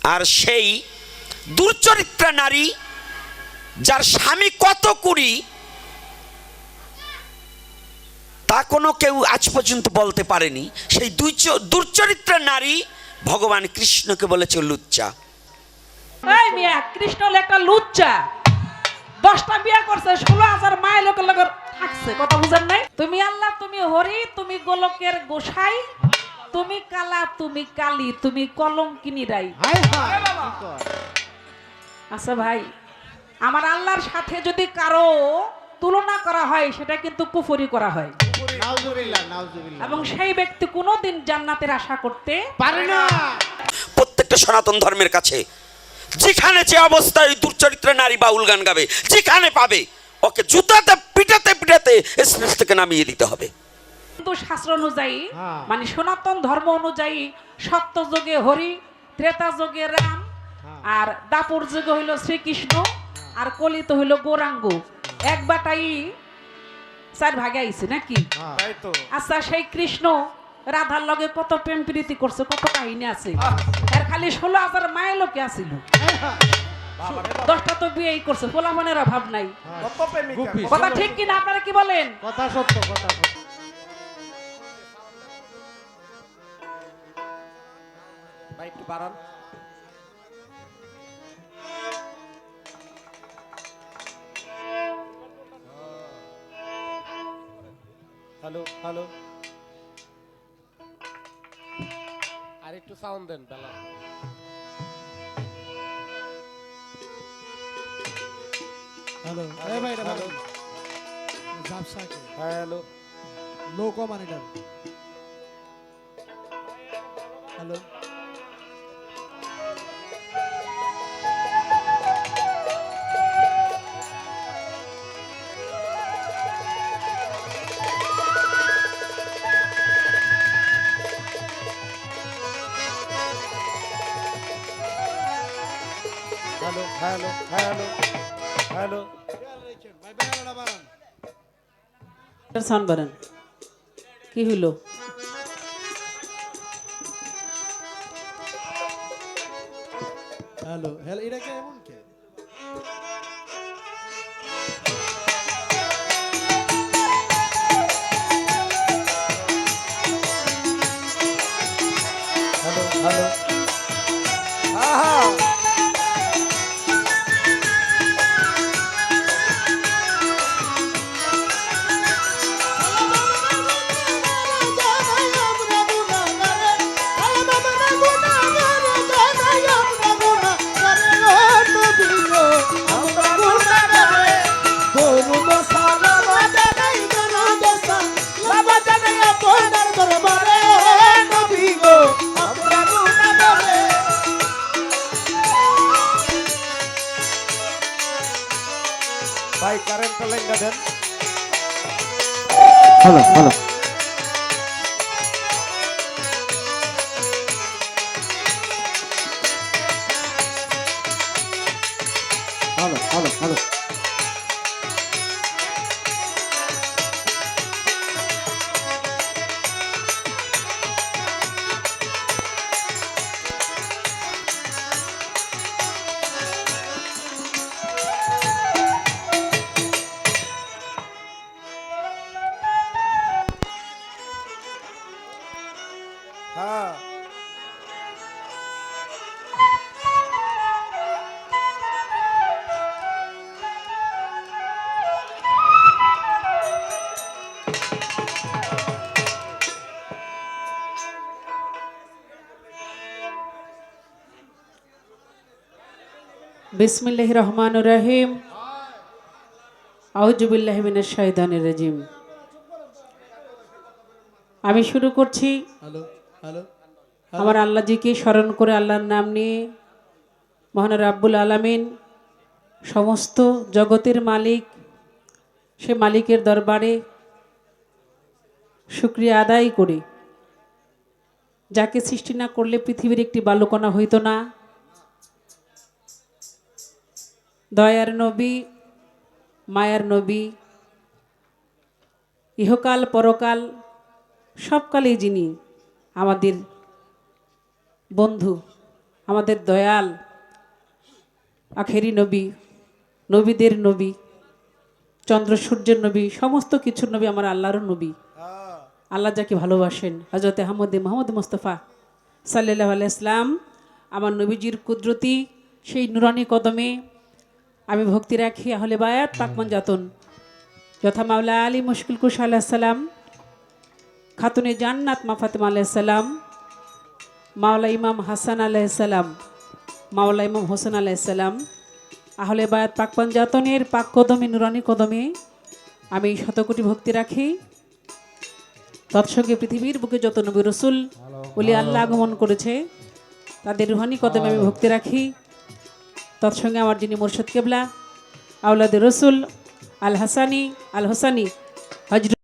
আর সেই দুর্চরিত্রা নারী যার স্বামী কত কুড়ি তা কোনো কেউ আজ পর্যন্ত বলতে পারেনি, সেই দুর্চরিত্রা নারী ভগবান কৃষ্ণকে বলেছে লুচ্চা। এই মিয়া, কৃষ্ণ একটা লুচ্চা, 10টা বিয়া করছে, 16,000 মায়ের লোকের লোকের থাকছে, কথা বুঝেন নাই? তুমি আল্লাহ, তুমি হরি, তুমি গোলকের গোসাই, তুমি কালা, তুমি কালী, তুমি কলঙ্কিনী রাই। আচ্ছা ভাই, আমার আল্লাহর সাথে যদি কারো তুলনা করা হয় সেটা কিন্তু কুফরি করা হয়, এবং সেই ব্যক্তি কোনোদিন জান্নাতের আশা করতে পারে না। প্রত্যেকটা সনাতন ধর্মের কাছে যেখানে যে অবস্থায় দুর্চরিত্রা নারী বাউল গান গাবে, যেখানে পাবে ওকে জুতাতে পিটাতে পিটাতে স্টেজ থেকে নামিয়ে দিতে হবে। কিন্তু শাস্ত্র অনুযায়ী, মানে সনাতন ধর্ম অনুযায়ী, সত্য যুগে হরি, ত্রেতা যুগে রাম, আর দাপর যুগে হইল শ্রীকৃষ্ণ, আর কলিত হইল গৌরাঙ্গ। এক বাটাই 4 ভাগে আইছে নাকি? আচ্ছা, সেই কৃষ্ণ রাধার লগে কত প্রেম প্রীতি করছে, কত কাহিনী আছে। আর খালি 16,000 মায়ের লোকে আসিল, 10টা তো বিয়েই করছে, পোলাপানের অভাব নাই। কথা ঠিক কিনা, আপনারা কি বলেন? কথা সত্য, কথা সত্য। ভাই একটু বাড়ান। হ্যালো হ্যালো, আর একটু সাউন্ড দেন বেলা। হ্যালো, এই ভাই এটা ভালো জাবসাকে। হ্যালো, লো কমানিটার। Hello, hello hello hello hello, ভাই বেলাটা বাড়ান। সাউন্ড বাড়ান। কি হইল? হ্যালো হ্যালো, এটা কে এমন কে? হ্যালো হ্যালো, আহা ভাই কারেন্টটা লাইনটা দেন। Hello hello, hello hello hello. হ্যাঁ বিসমিল্লাহির রহমানির রহিম। আউযু বিল্লাহি মিনাশ শাইতানির রাজিম। আমি শুরু করছি হ্যালো হ্যালো, আমার আল্লাহজিকে স্মরণ করে, আল্লাহর নাম নিয়ে। মহান রাব্বুল আলামিন, সমস্ত জগতের মালিক, সে মালিকের দরবারে শুকরিয়া আদায় করি, যাকে সৃষ্টি না করলে পৃথিবীর একটি বালুকণা হইতো না। দয়ার নবী, মায়ার নবী, ইহকাল পরকাল সবকালেই যিনি আমাদের বন্ধু, আমাদের দয়াল আখেরি নবী, নবীদের নবী, চন্দ্র সূর্যের নবী, সমস্ত কিছুর নবী আমার আল্লাহর নবী। আল্লাহ যাকে ভালোবাসেন হযরত মোহাম্মদ মুস্তাফা সাল্লাল্লাহু আলাইহি সাল্লাম আমার নবীজির কুদরতি সেই নুরানি কদমে আমি ভক্তি রাখি। আহলে বায়াত পাকমান জাতন যথা মাওলা আলী মুশকিল কুশা আলাইহিস সালাম, খাতুনে জান্নাত মা ফাতেমা আলাইহিস সালাম, মাওলা ইমাম হাসান আলাইহিস সালাম, মাওলা ইমাম হোসেন আলাইহিস সালাম, আহলে বায়াত পাকমান জাতনের পাক কদমে নুরানি কদমে আমি শতকোটি ভক্তি রাখি। তৎসঙ্গে পৃথিবীর বুকে যত নবী রসুল ওলি আল্লাহ আগমন করেছে তাদের রুহানি কদমে আমি ভক্তি রাখি। তৎসঙ্গে আমার যিনি মুর্শিদ কেবলা আওলাদে রসুল আল হাসানি আল হোসানি হজরত